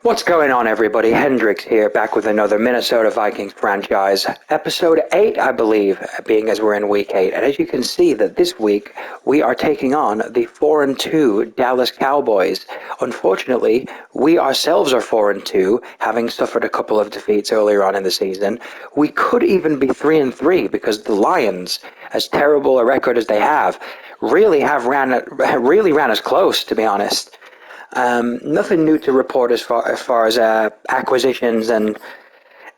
What's going on, everybody? Hendrix here, back with another Minnesota Vikings franchise. Episode 8, I believe, being as we're in week 8. And as you can see that this week, we are taking on the 4-2 Dallas Cowboys. Unfortunately, we ourselves are 4-2, having suffered a couple of defeats earlier on in the season. We could even be 3-3 because the Lions, as terrible a record as they have, really ran us close, to be honest. Nothing new to report as far as acquisitions and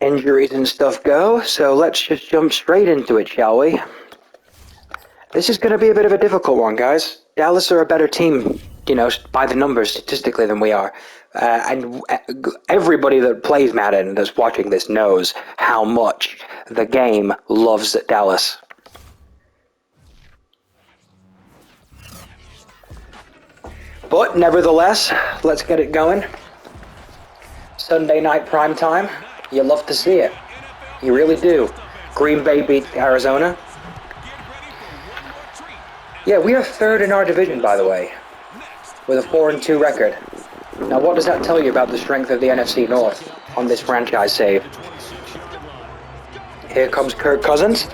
injuries and stuff go, so let's just jump straight into it, shall we? This is going to be a bit of a difficult one, guys. Dallas are a better team, by the numbers statistically than we are. And everybody that plays Madden that's watching this knows how much the game loves Dallas. But nevertheless, let's get it going. Sunday night prime time. You love to see it. You really do. Green Bay beats Arizona. Yeah, we are third in our division, by the way, with a 4-2 record. Now, what does that tell you about the strength of the NFC North on this franchise save? Here comes Kirk Cousins.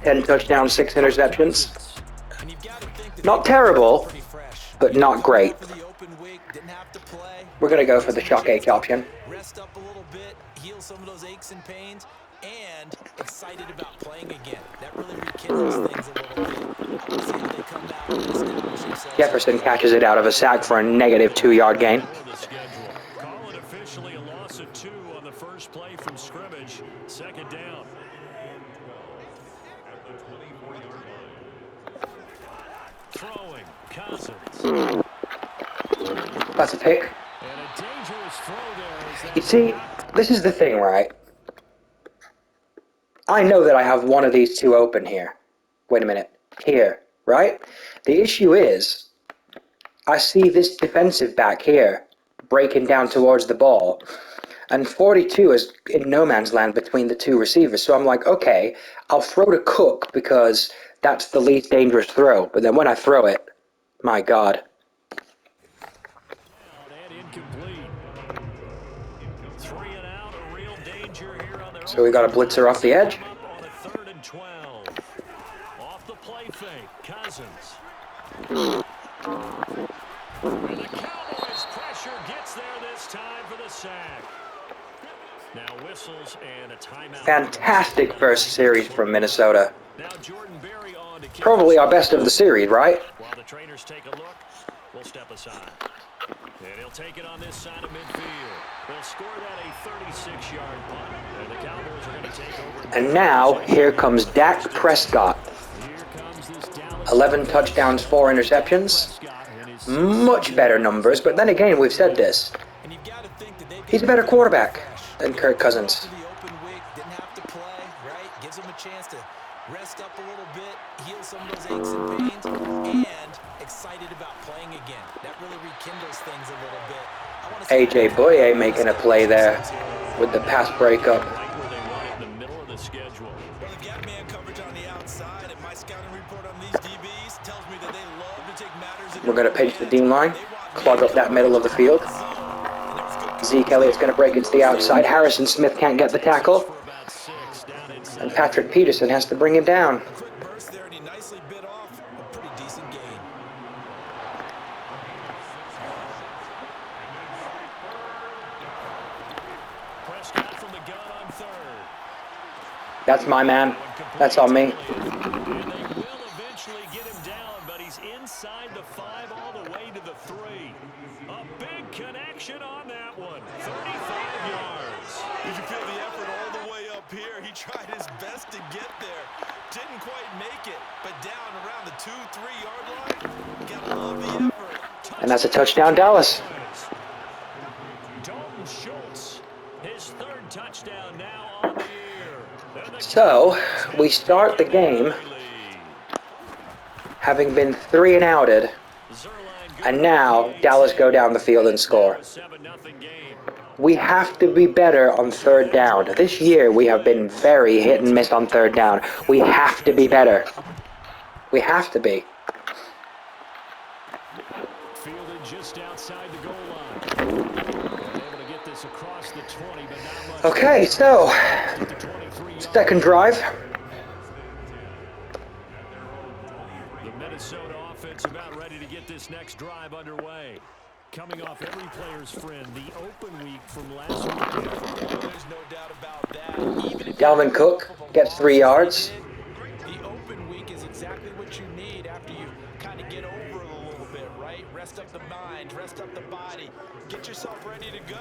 10 touchdowns, 6 interceptions. Not terrible, but not great. We're going to go for the shock H option. Rest up a little bit, heal some of those aches and pains, and excited about playing again. That really rekindles things a little bit. See how they come out and establish themselves. Jefferson catches it out of a sack for a negative 2-yard gain. Call it officially a loss of 2 on the first play from scrimmage. Second down. Throwing, Cousins. That's a pick. And a dangerous throw there. You see, this is the thing, right? I know that I have one of these two open here. Wait a minute. Here, right? The issue is, I see this defensive back here breaking down towards the ball, and 42 is in no man's land between the two receivers. So I'm like, okay, I'll throw to Cook because that's the least dangerous throw. But then when I throw it, my God. So we got a blitzer off the edge. Off the play fake, Cousins. Cowboys pressure gets there this time for the sack. Now whistles and a timeout. Fantastic first series from Minnesota. Now Jordan Berry on to Probably our best of the series, right? While the trainers take a look, we'll step aside. And he'll take it on this side of midfield. They'll score that a 36-yard punt. And the Cowboys are going to take over. And now, here comes Dak Prescott. 11 touchdowns, 4 interceptions. Much better numbers, but then again, we've said this. He's a better quarterback than Kirk Cousins. Gives him a chance to rest up a little bit, heal some of those aches and pains, and excited about playing again. That really rekindles things a little bit. A.J. Boye making a play there with the pass breakup. We're going to pinch the D line, clog up that middle of the field. Zeke Elliott's going to break it to the outside. Harrison Smith can't get the tackle. And Patrick Peterson has to bring him down. That's my man. That's on me. Inside the 5 all the way to the 3. A big connection on that one. 35 yards. You can feel the effort all the way up here. He tried his best to get there. Didn't quite make it, but down around the 2-3 yard line. Gotta love the effort. And that's a touchdown, Dallas. Dalton Schultz, his 3rd touchdown now on the year. So, we start the game having been 3-and-outed, and now Dallas go down the field and score. We have to be better on 3rd down. This year we have been very hit and miss on 3rd down. We have to be better. We have to be. just outside the goal line. Able to get this across the 20, but not much. Okay, so second drive. The Minnesota offense about ready to get this next drive underway. Coming off every player's friend, the open week from last weekend. There's no doubt about that. Even if Dalvin Cook gets 3 yards. The open week is exactly what you need after you kind of get over it a little bit, right? Rest up the mind, rest up the body, get yourself ready to go.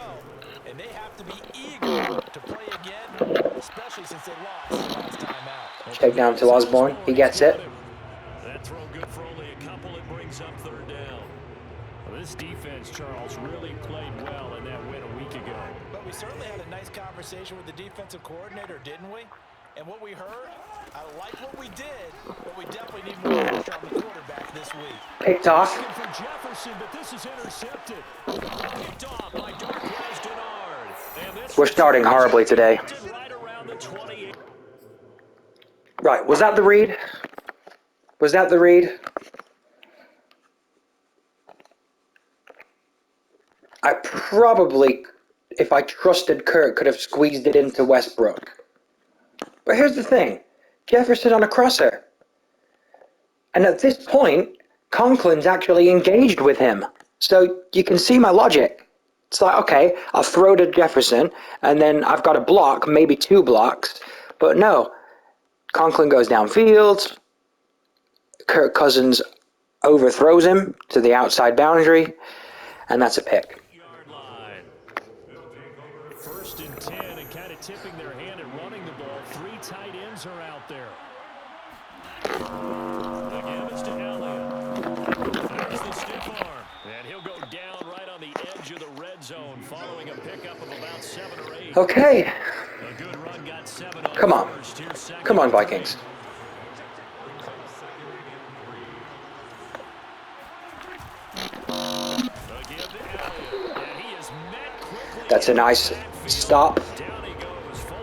And they have to be eager to play again, especially since they lost the last time out. Check down to Osborne. He gets it. That throw good for only a couple. It brings up third down. Well, this defense, Charles, really played well in that win a week ago. But we certainly had a nice conversation with the defensive coordinator, didn't we? And what we heard, I like what we did, but we definitely need more pressure on the quarterback this week. Picked off. For Jefferson, but this is intercepted. Picked off by Darquez Denard. And this We're starting horribly today. right around the 28. Right, was that the read? Was that the read? I probably, if I trusted Kirk, could have squeezed it into Westbrook. But here's the thing. Jefferson on a crosser. And at this point, Conklin's actually engaged with him. So you can see my logic. It's like, okay, I'll throw to Jefferson, and then I've got a block, maybe 2 blocks. But no, Conklin goes downfield. Kirk Cousins overthrows him to the outside boundary, and that's a pick. First and 10, and kind of tipping their hand at running the ball. 3 tight ends are out there. Again, it's to Elliott. There's the stiff arm, and he'll go down right on the edge of the red zone, following a pickup of about 7 or 8. Okay. A good run got 7 on Come on. first. Here's second. Come on, Vikings. That's a nice stop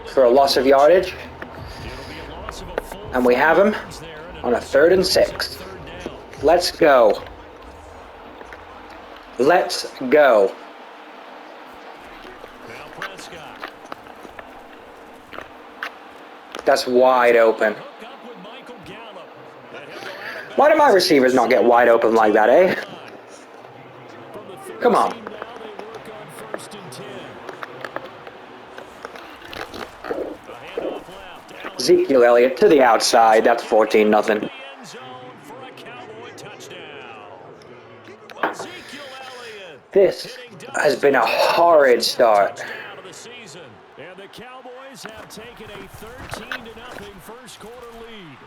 for a loss of yardage. And we have him on a 3rd and 6. Let's go. Let's go. That's wide open. Why do my receivers not get wide open like that, eh? Come on. Ezekiel Elliott to the outside. That's 14-0. This has been a horrid start. And the Cowboys have taken a 13-0 first quarter lead.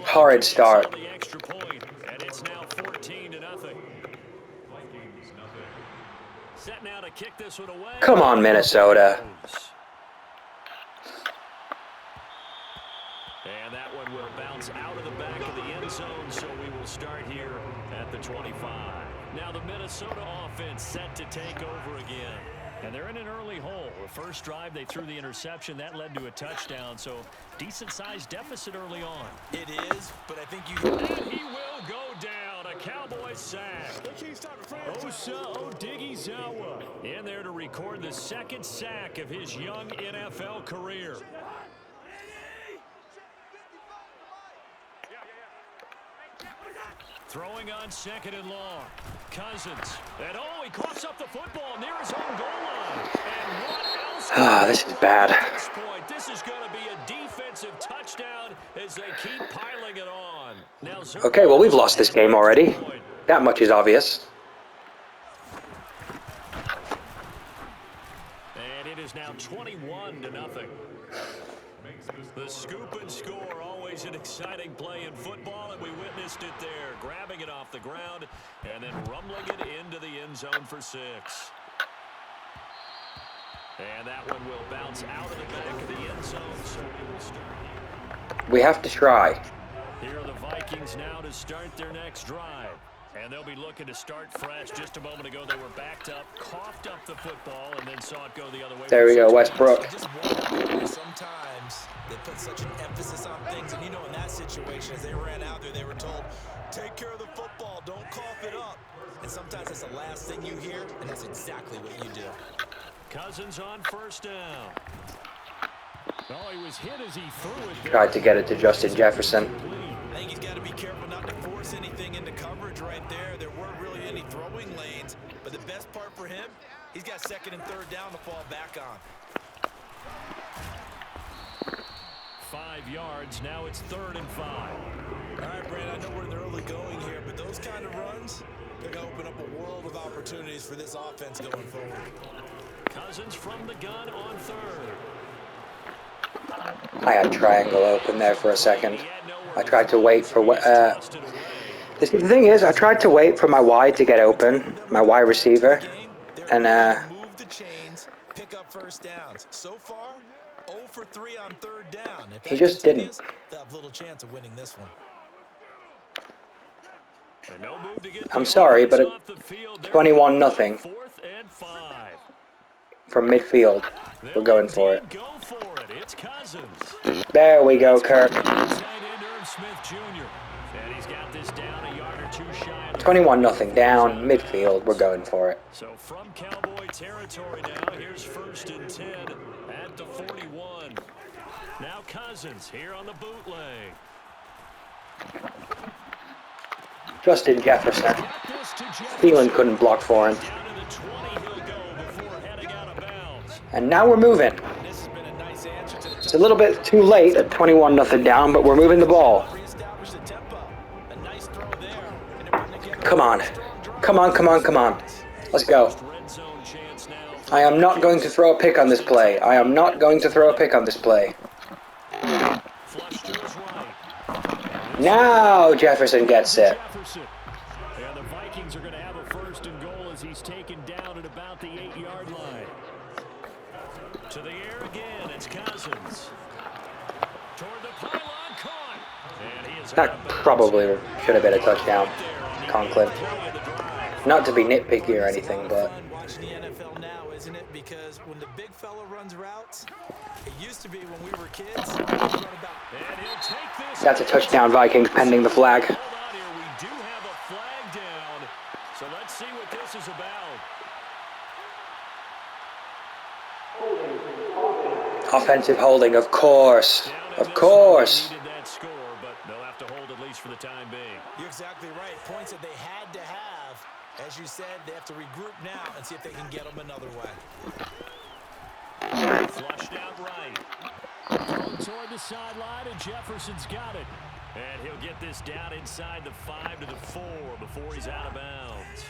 Horrid start. The extra point, and it's now 14-0. Set now to kick this one away. Come on, Minnesota. And that one will bounce out of the back of the end zone, so we will start here at the 25. Now the Minnesota offense set to take over again. And they're in an early hole. The first drive, they threw the interception. That led to a touchdown, so decent-sized deficit early on. It is, but I think you... And he will go down. A Cowboys sack. Osa Odighizuwa in there to record the 2nd sack of his young NFL career. Throwing on 2nd and long. Cousins. And he coughs up the football near his own goal line. And what else? This is bad. At this point, this is going to be a defensive touchdown as they keep piling it on. Now, Okay, well, we've lost this game already. That much is obvious. And it is now 21-0. The scoop and score, always an exciting play in football, and we witnessed it there, grabbing it off the ground and then rumbling it into the end zone for 6. And that one will bounce out of the back of the end zone, so we will start. We have to try. Here are the Vikings now to start their next drive. And they'll be looking to start fresh. Just a moment ago, they were backed up, coughed up the football, and then saw it go the other way. There we go, Westbrook. I just wonder, sometimes they put such an emphasis on things, and you know in that situation, as they ran out there, they were told, take care of the football, don't cough it up. And sometimes that's the last thing you hear, and that's exactly what you do. Cousins on first down. Oh, he was hit as he threw it. Tried to get it to Justin Jefferson. I think he's got to be careful not to force anything into coverage right there. There weren't really any throwing lanes, but the best part for him, he's got second and third down to fall back on. 5 yards. Now it's 3rd and 5. All right, Brand, I know we're in the early going here, but those kind of runs, they're going to open up a world of opportunities for this offense going forward. Cousins from the gun on 3rd. I had triangle open there for a second. I tried to wait for the thing is, I tried to wait for my wide to get open, my wide receiver, and move the chains, pick up first downs. So far, 0 for 3 on 3rd down. If he just didn't. They'll have little chance of winning this one. I'm sorry, but 21-0 4th and 5. from midfield. We're going for it. Go for it. It's Cousins. There we go, Kirk. Smith Jr. And he's got this down a yard or 2 shy. 21-0 down, midfield. We're going for it. So from Cowboy territory now, here's 1st and 10 at the 41. Now Cousins here on the bootleg. Justin Jefferson. Thielen couldn't block for him. And now we're moving. It's a little bit too late at 21-0 down, but we're moving the ball. Come on. Come on, come on, come on. Let's go. I am not going to throw a pick on this play. I am not going to throw a pick on this play. Now Jefferson gets it. And the Vikings are going to have a 1st and goal as he's taken down at about the 8-yard line. To the air again, it's Cousins. Toward the pylon, caught. And he is That probably should have been a touchdown, Conklin. Not to be nitpicky or anything, but watching the NFL now, isn't it? Because when the big fella runs routes, it used to be when we were kids. That's a touchdown, Vikings, pending the flag. We do have a flag down. So let's see what this is about. Offensive holding, of course. Of course. That score, but they'll have to hold at least for the time being. You're exactly right. Points that they had to have. As you said, they have to regroup now and see if they can get them another way. Flushed out right. Toward the sideline, and Jefferson's got it. And he'll get this down inside the 5 to the 4 before he's out of bounds.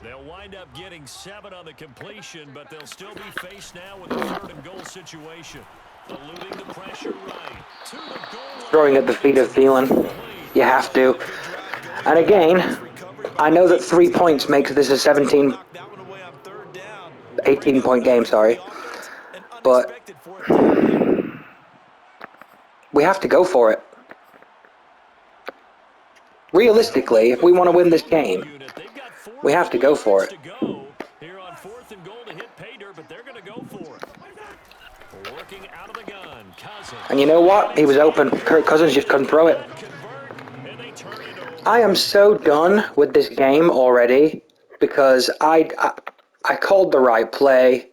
They'll wind up getting 7 on the completion, but they'll still be faced now with a 3rd and goal situation. Eluding the pressure right. To the goal line. Throwing at the feet of Thielen. You have to. And again, I know that 3 points makes this a 18-point game, sorry. But we have to go for it. Realistically, if we want to win this game, we have to go for it. Here on 4th and goal to hit pay dirt, but they're going to go for it. Working out of the gun, Cousins. And you know what? He was open. Kirk Cousins just couldn't throw it. I am so done with this game already because I called the right play.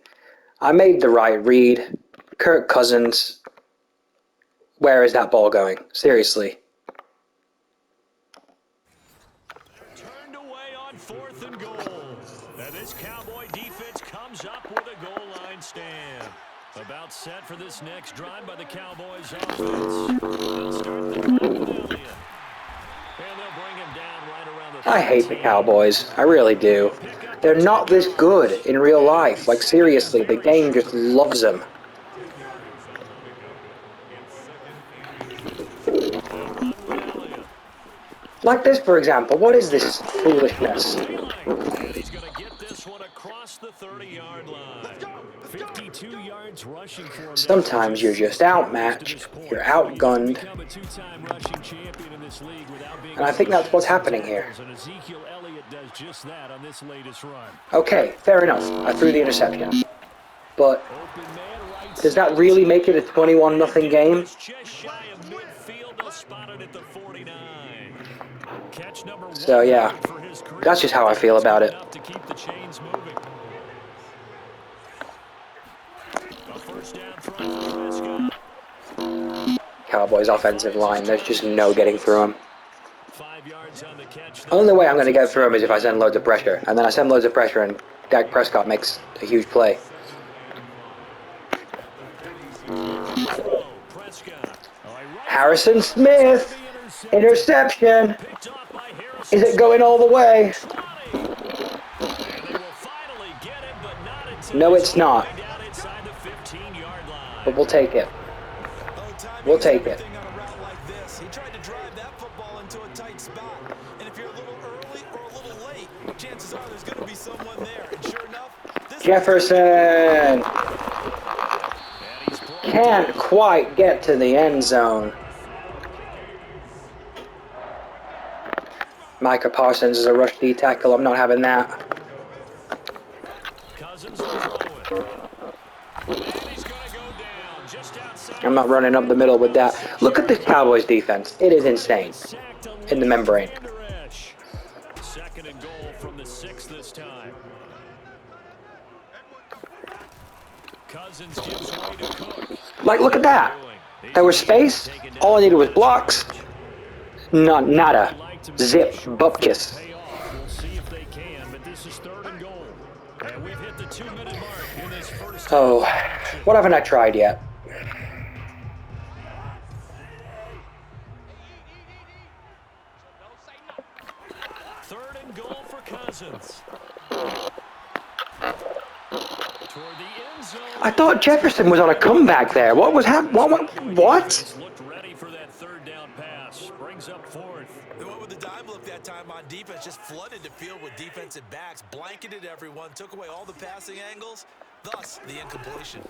I made the right read. Kirk Cousins. Where is that ball going? Seriously. Turned away on 4th and goal. And this Cowboy defense comes up with a goal line stand. About set for this next drive by the Cowboys offense. They'll start the drive with Elliott. And they'll bring him down right around the 13. I hate the Cowboys. I really do. They're not this good in real life. Like, seriously, the game just loves them. Like this, for example. What is this foolishness? He's going to get this one across the 30-yard line. 52 yards rushing for him. Sometimes you're just outmatched. You're outgunned. And I think that's what's happening here. Okay, fair enough. I threw the interception. But does that really make it a 21-0 game? So, yeah. That's just how I feel about it. To keep the chains moving. A first down throw for Prescott. Cowboys offensive line, there's just no getting through them. 5 yards on the catch. Only way I'm going to get through them is if I send loads of pressure. And then I send loads of pressure and Dak Prescott makes a huge play. Harrison Smith, interception. Is it going all the way? No, it's not. But we'll take it. We'll take it. He tried to drive that football into a tight spot. And if you're a little early or a little late, chances are there's going to be someone there. And sure enough, Jefferson can't quite get to the end zone. Micah Parsons is a rush D tackle. I'm not having that. I'm not running up the middle with that. Look at the Cowboys defense. It is insane. In the membrane. Second and goal from the 6 this time. Cousins gives way to Cook. Like, look at that. There was space. All I needed was blocks. Nada. Zip. Bupkis. We'll see if they can, but this is 3rd and goal. And we've hit the 2-minute mark in this first. Oh, what haven't I tried yet? I thought Jefferson was on a comeback there. What was happening? What? Looked ready for that 3rd down pass. Brings up 4th. They went with the dive look that time on defense. Just flooded the field with defensive backs. Blanketed everyone. Took away all the passing angles. Thus, the incompletion.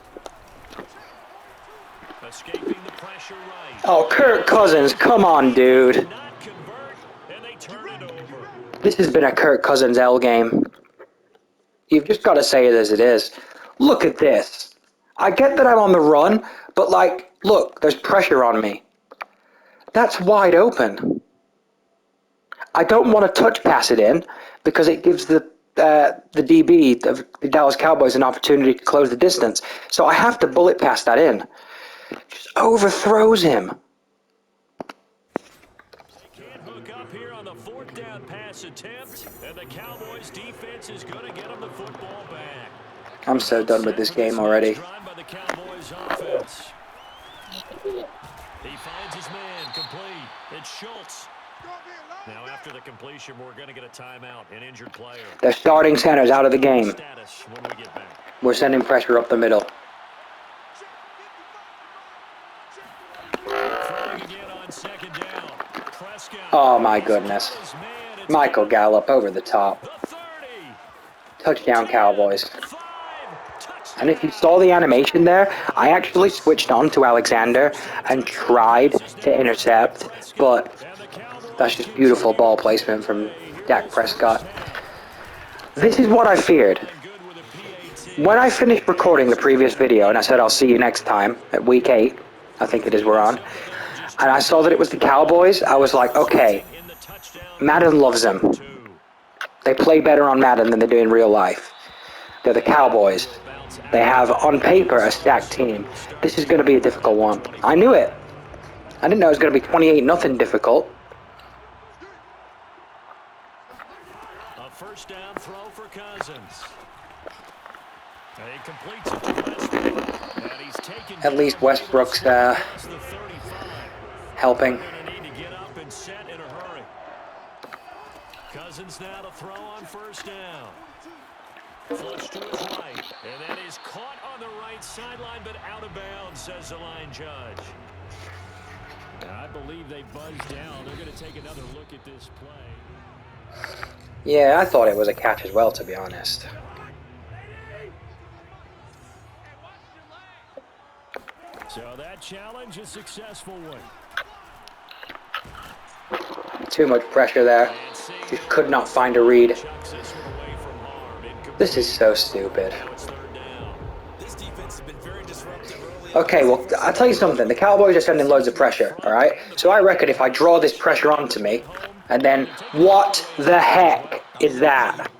Escaping the pressure right. Oh, Kirk Cousins. Come on, dude. Not convert, and they turn it over. This has been a Kirk Cousins L game. You've just got to say it as it is. Look at this. I get that I'm on the run, but like, look, there's pressure on me. That's wide open. I don't want to touch pass it in because it gives the DB of the Dallas Cowboys an opportunity to close the distance. So I have to bullet pass that in. Just overthrows him. Can't hook up here on the 4th down pass attempt, and the Cowboys defense is going to get him the football back. I'm so done with this game already. By the Cowboys offense. He finds his man complete. It's Schultz. Now after the completion, we're going to get a timeout, an injured player. Their starting center's out of the game. Status when we get back. We're sending pressure up the middle. Again on 2nd down. Prescott. Oh my goodness. Michael Gallup over the top. The 30. Touchdown Cowboys. And if you saw the animation there, I actually switched on to Alexander and tried to intercept, but that's just beautiful ball placement from Dak Prescott. This is what I feared. When I finished recording the previous video and I said I'll see you next time at week 8, I think it is we're on, and I saw that it was the Cowboys, I was like, okay, Madden loves them. They play better on Madden than they do in real life. They're the Cowboys. They have, on paper, a stacked team. This is going to be a difficult one. I knew it. I didn't know it was going to be 28-0 difficult. A first down throw for Cousins. He completes it to Westbrook. And he's taken At least Westbrook's helping. need to get up and set in a hurry. Cousins now to throw on first down. Flush to his right, and that is caught on the right sideline, but out of bounds, says the line judge. And I believe they buzzed down. They're going to take another look at this play. Yeah, I thought it was a catch as well, to be honest. So that challenge is a successful one. Too much pressure there. Just could not find a read. This is so stupid. Okay, well, I'll tell you something. The Cowboys are sending loads of pressure, alright? So I reckon if I draw this pressure onto me, and then, what the heck? is that?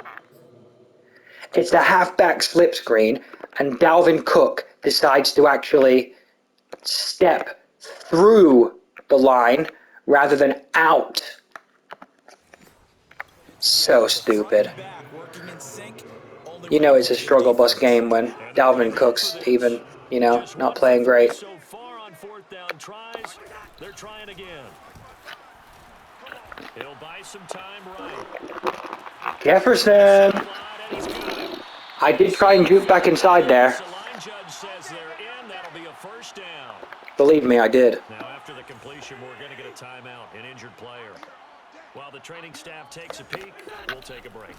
It's a halfback slip screen, and Dalvin Cook decides to actually step through the line rather than out. So stupid. You know it's a struggle bus game when Dalvin Cook's even, not playing great. So far on fourth down tries, they're trying again. He'll buy some time right. Jefferson! I did try and juke back inside there. The line judge says they're in. That'll be a first down. Believe me, I did. Now after the completion, we're going to get a timeout, an injured player. While the training staff takes a peek, we'll take a break.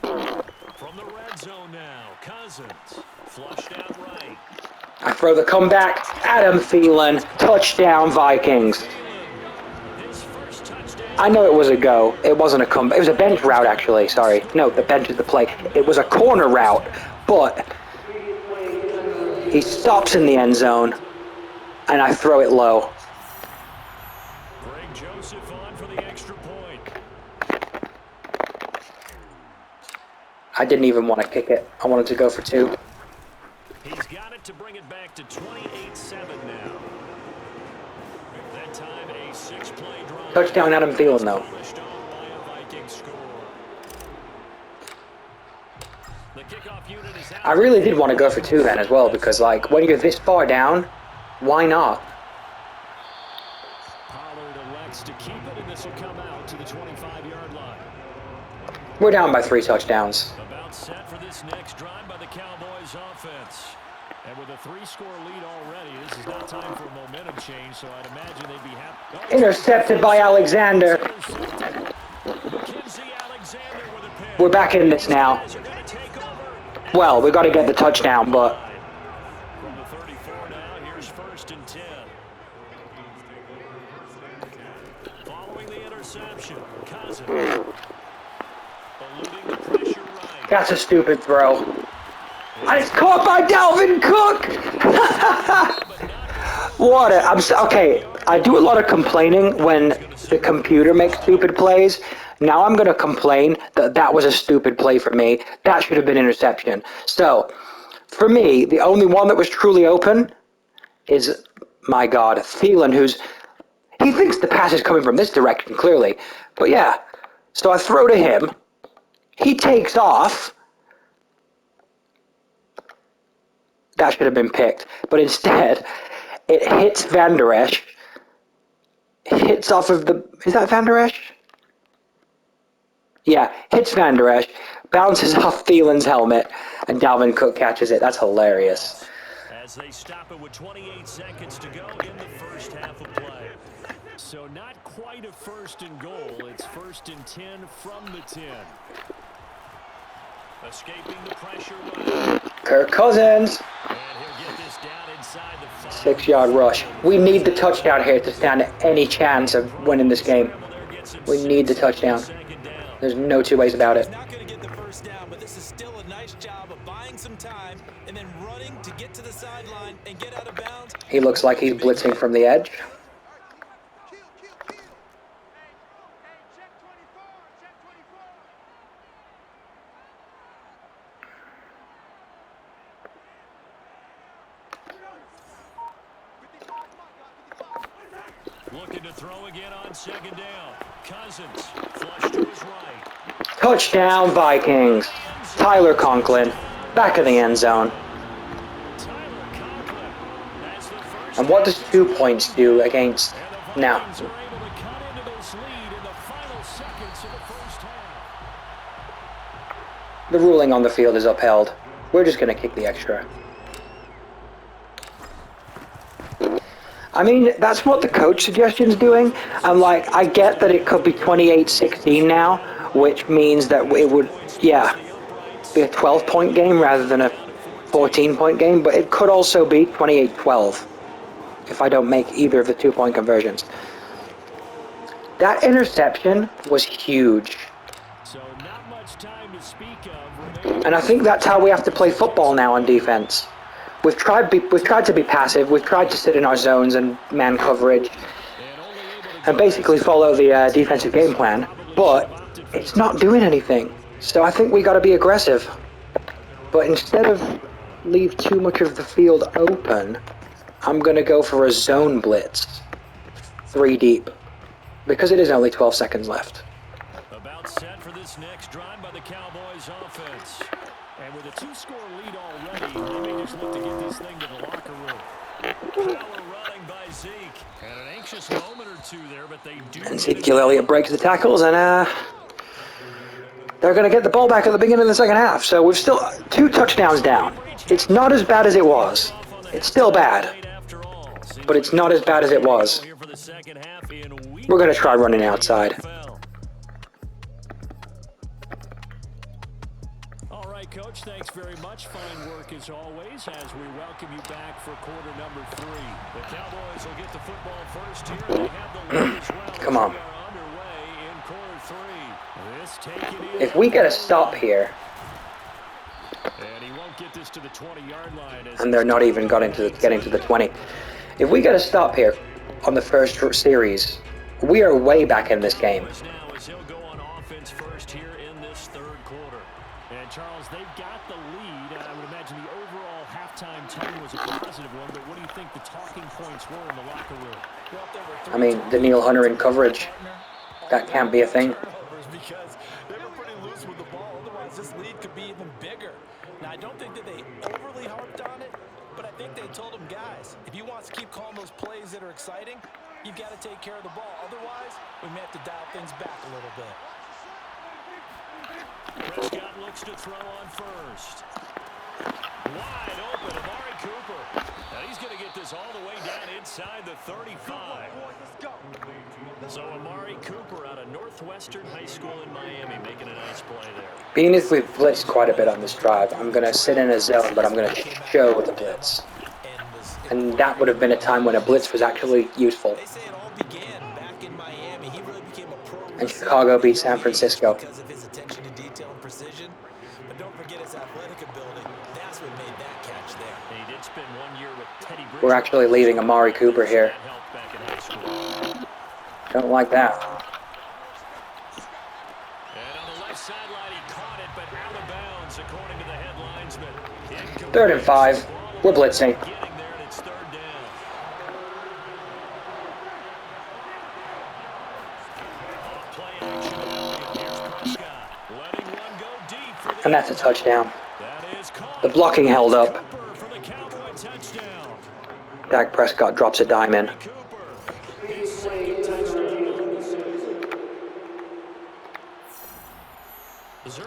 From the red zone now, Cousins flushed out right. I throw the comeback. Adam Thielen, touchdown Vikings. His first touchdown. I know it was a go. It wasn't a comeback. It was a bench route, actually. Sorry. No, the bench is the play. It was a corner route, but he stops in the end zone, and I throw it low. Greg Joseph on for the extra point. I didn't even want to kick it. I wanted to go for 2. He's got it to bring it back to 28-7 now. That time a 6-play drive. Touchdown Adam Thielen, though. Finished off by a Viking score. The kickoff unit is out. I really did want to go for 2 then as well, because, when you're this far down, why not? Pollard elects to keep it, and this will come out to the 25-yard line. We're down by 3 touchdowns. About set for this next drive by the Cowboys offense. And with a 3-score lead already, this is not time for a momentum change, so I'd imagine they'd be happy. Intercepted by Alexander. We're back in this now. Well, we got to get the touchdown, but From the 34 now, here's 1st and 10. Following the interception, Cousins. Eluding the pressure right. that's a stupid throw. And it's caught by Dalvin Cook! Okay, I do a lot of complaining when the computer makes stupid plays. Now I'm going to complain that was a stupid play for me. That should have been interception. So, for me, the only one that was truly open is, my God, Thielen, he thinks the pass is coming from this direction, clearly. But yeah, so I throw to him. He takes off. That should have been picked. But instead, it hits Van Der Esch. Hits off of the... Is that Van Der Esch? Yeah, hits Van Der Esch. Bounces off Thielen's helmet. And Dalvin Cook catches it. That's hilarious. As they stop it with 28 seconds to go in the first half of play. So not quite a 1st and goal. It's 1st and 10 from the 10. Escaping the pressure right. Kirk Cousins. And he'll get this down inside the 6-yard rush. We need the touchdown here to stand any chance of winning this game. We need the touchdown. There's no 2 ways about it. Not going to get the first down, but this is still a nice job of buying some time and then running to get to the sideline and get out of bounds. He looks like he's blitzing from the edge. Looking to throw again on 2nd down. Cousins flush to his right. Touchdown Vikings. Tyler Conklin back in the end zone. Tyler Conklin has the first. And what does 2 points do against... Now, Vikings are able to cut into this lead in the final seconds of the first half. the ruling on the field is upheld. We're just going to kick the extra. I mean, that's what the coach suggestion's doing. I'm like, I get that it could be 28-16 now, which means that it would, yeah, be a 12-point game rather than a 14-point game, but it could also be 28-12 if I don't make either of the 2-point conversions. That interception was huge. So not much time to speak of. And I think that's how we have to play football now on defense. We've tried to be passive. We've tried to sit in our zones and man coverage and basically follow the defensive game plan, but it's not doing anything. So I think we got to be aggressive. But instead of leave too much of the field open, I'm going to go for a zone blitz. 3 deep. Because it is only 12 seconds left. About set for this next drive by the Cowboys offense. And with a 2-score lead already, they may just look to get this thing to the locker room. Power running by Zeke. And an anxious moment or two there, but they do. And Ezekiel Elliott breaks the tackles, and they're going to get the ball back at the beginning of the second half. So we've still 2 touchdowns down. It's not as bad as it was. It's still bad. But it's not as bad as it was. We're going to try running outside. All right, Coach, thanks very much. Fine work as always as we welcome you back for quarter number 3. The Cowboys will get the football first here. They have the lead as well. Come on. We are underway in quarter 3. This taken in. If we get a stop here, and he won't get this to the 20-yard line. And they're not even getting to the 20. If we get a stop here on the first series, we are way back in this game. Now as he'll go on offense first here in this third quarter. And Charles, they've got the lead. I would imagine the overall halftime tone was a positive one, but what do you think the talking points were in the locker room? I mean, Daniil Hunter in coverage, that can't be a thing. Because they were pretty loose with the ball. Otherwise, this lead could be even bigger. Now, I don't think that they overly harped on it, but I think they told them, guys, if you want to keep calling those plays that are exciting, you've got to take care of the ball. Otherwise, we may have to dial things back a little bit. Prescott looks to throw on first. Wide open, Amari Cooper. Now he's going to get this all the way down inside the 35. So Amari Cooper out of Northwestern High School in Miami making a nice play there. Being as we've blitzed quite a bit on this drive, I'm going to sit in a zone, but I'm going to show the blitz. And that would have been a time when a blitz was actually useful. And Chicago beat San Francisco. We're actually leaving Amari Cooper here. Don't like that. And on the left sideline, he caught it, but out of bounds, according to the headlinesman. 3rd and 5. We're blitzing. Getting there, and it's 3rd down. Play action now. Here's Prescott. Letting one go deep for the And that's a touchdown. That is caught. The blocking held up. Cooper for the Cowboy touchdown. Dak Prescott drops a dime in. Cooper, his second touchdown.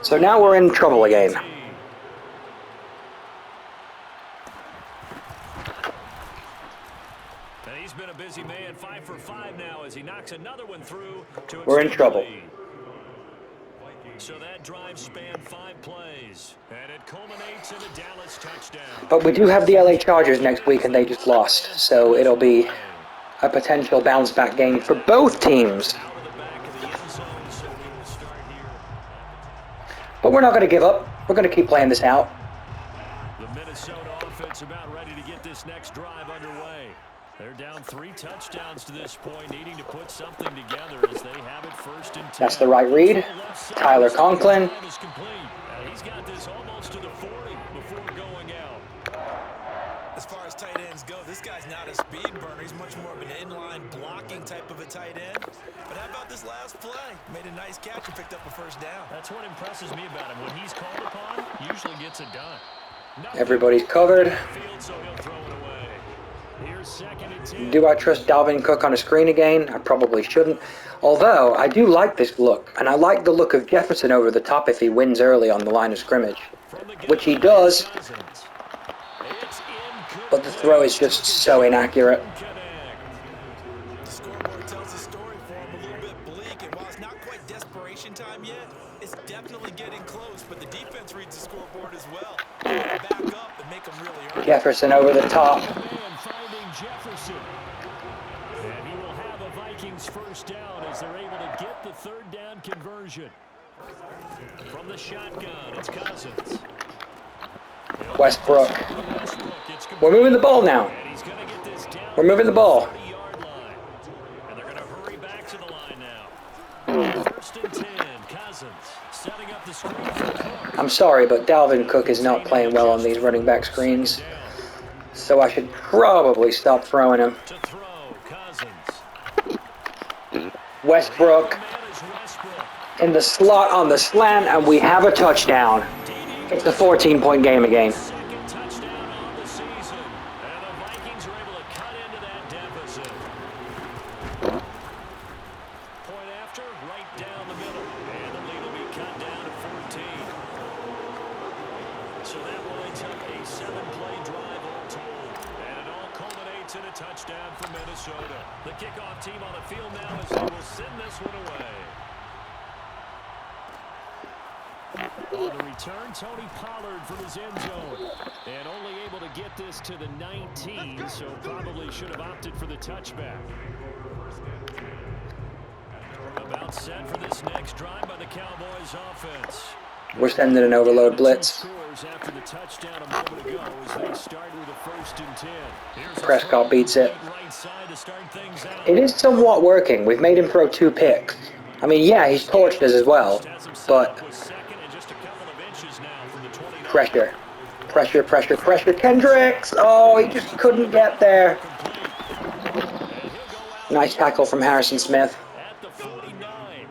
So now we're in trouble again. And he's been a busy man, 5 for 5 now as he knocks another one through. We're in trouble. So that drive spanned 5 plays, and it culminates in a Dallas touchdown. But we do have the LA Chargers next week, and they just lost. So it'll be a potential bounce-back game for both teams. Out of the back of the end zone, so we will start here. But we're not going to give up. We're going to keep playing this out. The Minnesota offense about ready to get this next drive underway. They're down 3 touchdowns to this point, needing to put something together as they have it 1st and 10. That's the right read. Tyler Conklin. He's got this almost to the 40 before going out. As far as tight ends go, this guy's not a speed burner. He's much more of an inline blocking type of a tight end. But how about this last play? Made a nice catch and picked up a 1st down. That's what impresses me about him. When he's called upon, he usually gets it done. Everybody's covered. Field, so he'll throw it away. Here's 2nd and 10. Do I trust Dalvin Cook on a screen again? I probably shouldn't. Although, I do like this look. And I like the look of Jefferson over the top if he wins early on the line of scrimmage. Which he does. But the throw is just so inaccurate. The scoreboard tells the story for him a little bit bleak. And while it's not quite desperation time yet, it's definitely getting close. But the defense reads the scoreboard as well. Back up and make them really earn. Jefferson over the top. Finding Jefferson. And he will have a Vikings 1st down as they're able to get the 3rd down conversion. From the shotgun, it's Cousins. Westbrook. We're moving the ball now. And he's going to get this down. We're moving the ball. 30-yard line. And they're going to hurry back to the line now. 1st and 10, Cousins. Setting up the screen for Cook. I'm sorry, but Dalvin Cook is not playing well on these running back screens. So I should probably stop throwing him. To throw, Cousins. Westbrook in the slot on the slant, and we have a touchdown. It's a 14-point game again. Second touchdown on the season. And the Vikings are able to cut into that deficit. Point after, right down the middle. And the lead will be cut down to 14. So that winds up a 7-play drive all told. And it all culminates in a touchdown for Minnesota. The kickoff team on the field now as they will send this one away. On the return, Tony Pollard from his end zone. And only able to get this to the 19, so probably should have opted for the touchback. About set for this next drive by the Cowboys offense. We're sending an overload blitz. After the touchdown a moment ago as they start with a 1st and 10. Prescott beats it. Right side to start things out. It is somewhat working. We've made him throw 2 picks. I mean, yeah, he's torched us as well, but pressure. Pressure, pressure, pressure. Kendricks! Oh, he just couldn't get there. Nice tackle from Harrison Smith. At the 49.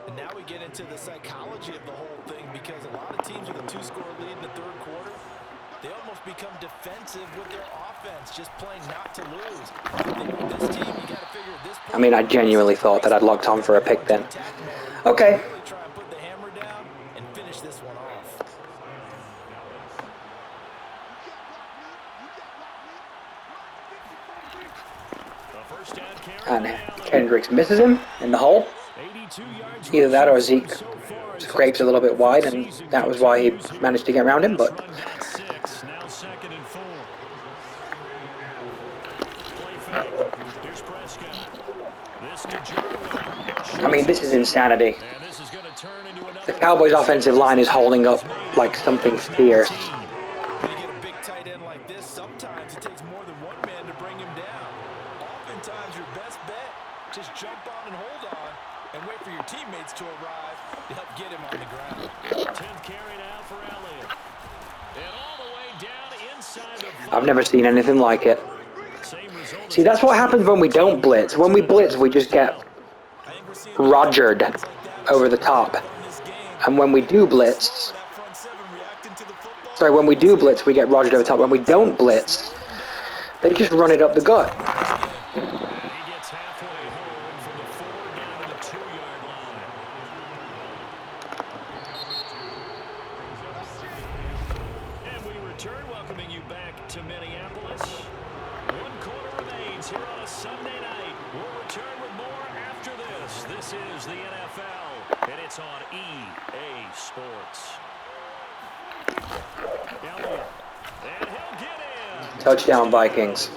And now we get into the psychology of the whole thing, because a lot of teams with a 2-score lead in the 3rd quarter, they almost become defensive with their offense, just playing not to lose. I think with this team, you got to figure at this point, I mean, I genuinely thought that I'd locked on for a pick then. Okay. really try and put the hammer down and finish this one off. And Kendricks misses him in the hole. Either that or Zeke scrapes a little bit wide, and that was why he managed to get around him, but I mean, this is insanity. The Cowboys' offensive line is holding up like something fierce. When you get a big tight end like this, sometimes it takes more than one man to bring him down. Oftentimes, your best bet, just jump on and hold on and wait for your teammates to arrive to help get him on the ground. 10th carry now for Elliott. And all the way down inside the I've never seen anything like it. See, that's what happens when we don't blitz. When we blitz, we just get rogered over the top. And when we do blitz, we get rogered over the top. When we don't blitz, they just run it up the gut. And he gets halfway home from the 4 down to the 2-yard line. And we return, welcoming you back to Minneapolis. 1 quarter remains here on a Sunday night. We'll return with more after this. This is the NFL, and it's on EA Sports. Elliott, and he'll get in. Touchdown, Vikings.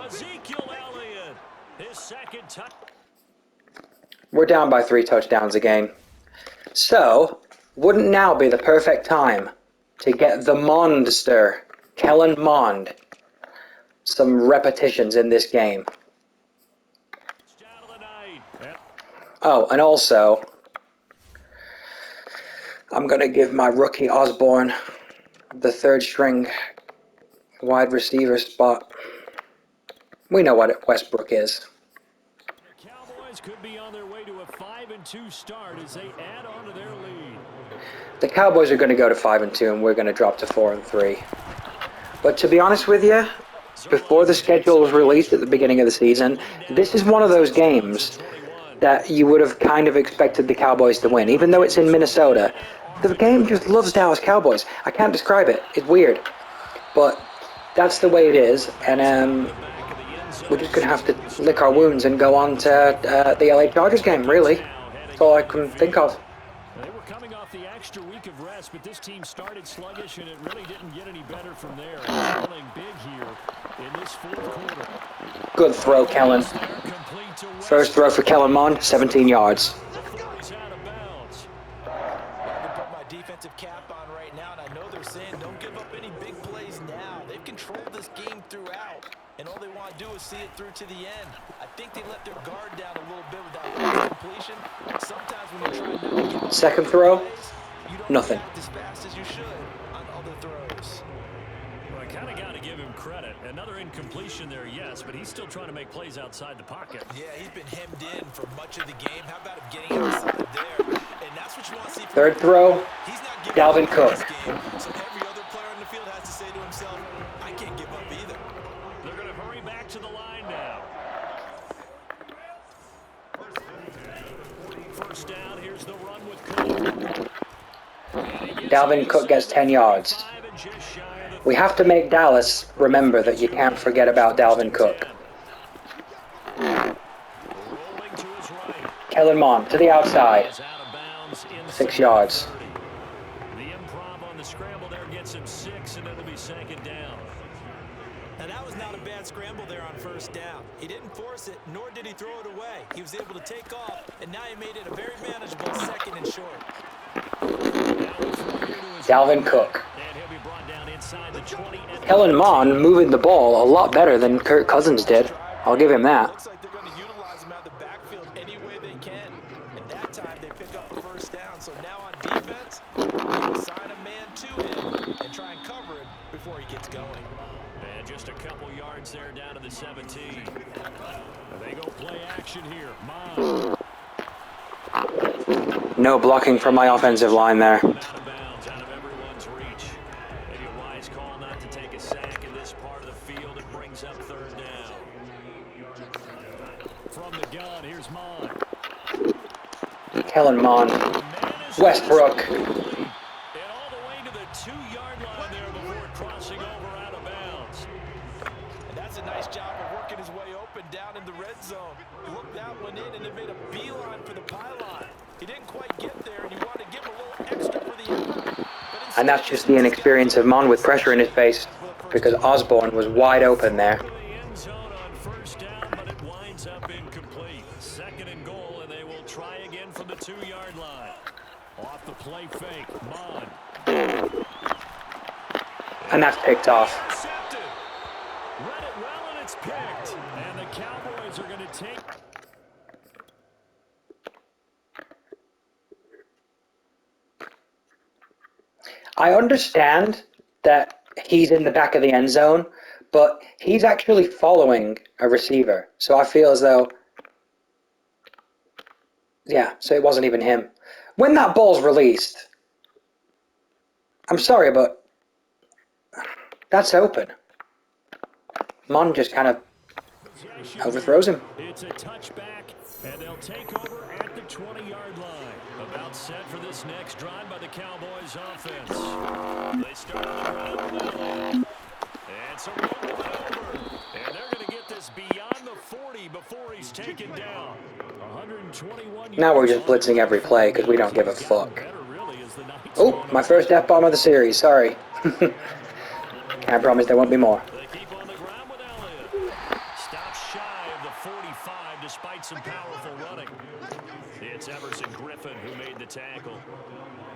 Ezekiel Elliott, his 2nd touch. We're down by 3 touchdowns again. So, wouldn't now be the perfect time to get the monster, Kellen Mond, some repetitions in this game? Oh, and also, I'm going to give my rookie Osborne the 3rd string wide receiver spot. We know what Westbrook is. The Cowboys could be on their way to a 5-2 start as they add on to their lead. The Cowboys are going to go to 5-2, and we're going to drop to 4-3. But to be honest with you, before the schedule was released at the beginning of the season, this is one of those games that you would have kind of expected the Cowboys to win. Even though it's in Minnesota, the game just loves Dallas Cowboys. I can't describe it. It's weird. But that's the way it is, and we're just going to have to lick our wounds and go on to the LA Chargers game, really. That's all I can think of. They were coming off the extra week of rest, but this team started sluggish, and it really didn't get any better from there. They're playing big here in this 4th quarter. Good throw, Kellen. First throw for Kellen Mond, 17 yards. He's out of bounds. I can put my defensive cap on right now, and I know they're saying don't give up any big plays now. They've controlled this game throughout. and all they want to do is see it through to the end. I think they let their guard down a little bit with that first completion. Sometimes when you're trying not to give up Second throw, plays, you don't nothing. react as fast as you should on other throws. Well, I kind of got to give him credit. Another incompletion there, yes, but he's still trying to make plays outside the pocket. Yeah, he's been hemmed in for much of the game. How about him getting outside there? And that's what you want to see from Third throw, he's not giving Dalvin up in Cook. this game, so every other player on the field has to say to himself, I can't give up either. They're going to hurry back to the line now. First down, here's the run with Cook. Dalvin Cook gets 10 yards. We have to make Dallas remember that you can't forget about Dalvin Cook. Kellen Mond to the outside. 6 yards. The improv on the scramble there gets him 6, and it'll be second down. And that was not a bad scramble there on first down. He didn't force it, nor did he throw it away. He was able to take off, and now he made it a very manageable second and short. Dalvin Cook. Kellen Mond moving the ball a lot better than Kirk Cousins did. I'll give him that. Looks like they're going to utilize him out of the backfield any way they can. And that time they pick up the first down. So now on defense, they assign a man to him and try and cover him before he gets going. And just a couple yards there down to the 17. They go play action here. Mond. No blocking from my offensive line there. Out of bounds, out of everyone's reach. Maybe a wise call not to take a sack in this part of the field. It brings up third down. From the gun, here's Mond. Kellen Mond. Westbrook. And all the way to the 2-yard line there before crossing over out of bounds. And that's a nice job of working his way open down in the red zone. He looked out, went in, and then made a beeline for the pylon. He didn't quite get there, and you want to give him a little extra for the effort. And that's just the inexperience of Mond with pressure in his face, because Osborne was wide open there. The end zone on first down, but it winds up incomplete. Second and goal, and they will try again from the 2-yard line. Off the play fake, Mond. And that's picked off. Intercepted. Read it well, and it's picked. And the Cowboys are going to take... I understand that he's in the back of the end zone, but he's actually following a receiver. So I feel as though, yeah, so it wasn't even him. When that ball's released, I'm sorry, but that's open. Mond just kind of overthrows him. It's a touchback, and they'll take over at the 20-yard line. About set for this next drive by the Cowboys offense. They start on the ground with Elliott. And so roll it over. And they're going to get this beyond the 40 before he's taken down. 121. Now we're just blitzing every play because we don't give a fuck. Oh, my first F-bomb of the series, sorry. Can't promise there won't be more. They keep on the ground with Elliott. Stops shy of the 45 despite some powerful running. It's Everson Griffin who made the tackle.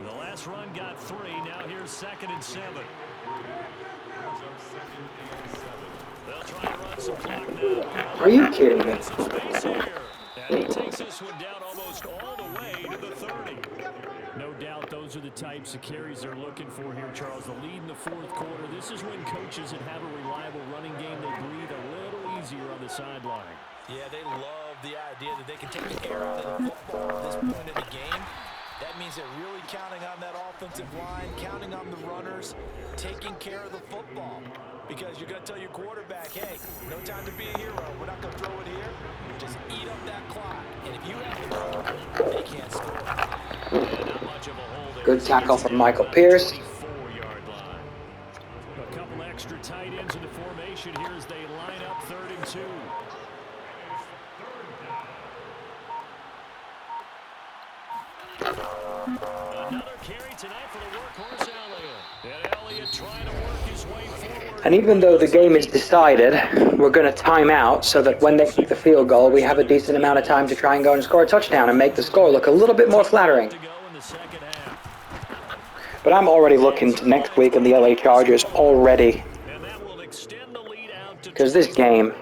The last run got 3. Now here's 2nd and 7. They'll try to run some clock now. Are you kidding me? Some space here. And he takes this one down almost all the way to the 30. No doubt those are the types of carries they're looking for here, Charles. The lead in the 4th quarter. This is when coaches that have a reliable running game, they breathe a little easier on the sideline. Yeah, they love the idea that they can take the air out of the football at this point in the game. That means they're really counting on that offensive line, counting on the runners, taking care of the football. Because you're going to tell your quarterback, hey, no time to be a hero. We're not going to throw it here. Just eat up that clock. And if you have the ball, they can't score. Yeah, not much of a hole there. Good tackle from Michael Pierce. 24-yard line. A couple extra tight ends in the formation here as they line up 3rd and 2. Another carry tonight for the workhorse Elliott. And Elliott trying to work his way forward. And even though the game is decided, we're going to time out so that when they kick the field goal, we have a decent amount of time to try and go and score a touchdown and make the score look a little bit more flattering. To go in the second half. But I'm already looking to next week in the LA Chargers already. And that will extend the lead out to Because this game,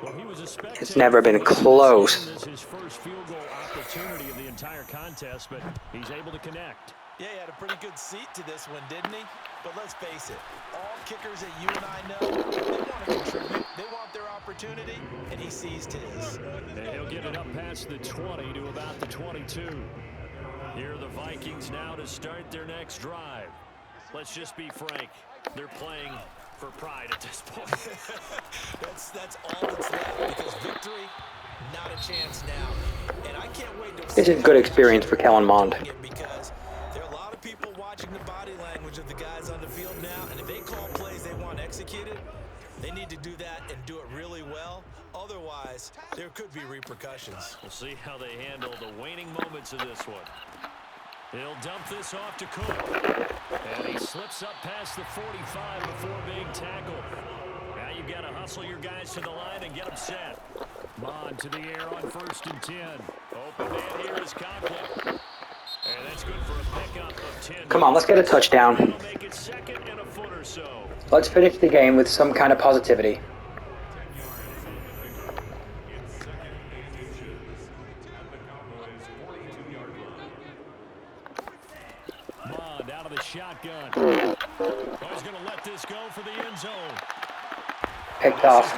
Well, he was a spectator. it's never been close. This is his first field goal opportunity of the entire contest, but he's able to connect. Yeah, he had a pretty good seat to this one, didn't he? But let's face it, all kickers that you and I know, they want to contribute. They want their opportunity, and he seized his. And he'll get it up past the 20 to about the 22. Here are the Vikings now to start their next drive. Let's just be frank. They're playing for pride at this point. that's all that's left, because victory, not a chance now. And I can't wait to This is good experience for Kellen Mond. because there are a lot of people watching the body language of the guys on the field now, and if they call plays they want executed, they need to do that and do it really well. Otherwise, there could be repercussions. We'll see how they handle the waning moments of this one. He'll dump this off to Cook. And he slips up past the 45 before being tackled. Now you've got to hustle your guys to the line and get them set. Mond to the air on 1st and 10. Open man here is Conklin. And that's good for a pickup of 10. Come on, let's get a touchdown. That'll make it 2nd and a foot or so. Let's finish the game with some kind of positivity. Mond out of the shotgun. Oh, he's going to let this go for the end zone. Picked off.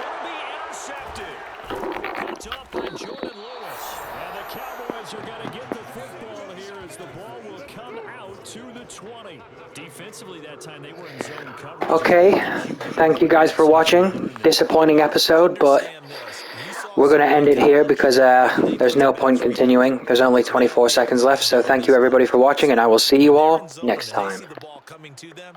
This is going to be intercepted. Picked off by Jordan Lewis. And the Cowboys are going to get the football here as the ball will come out to the 20. Defensively that time they were in zone coverage. Okay, thank you guys for watching. Disappointing episode, but we're going to end it here because there's no point continuing. There's only 24 seconds left, so thank you everybody for watching, and I will see you all next time. The ball coming to them,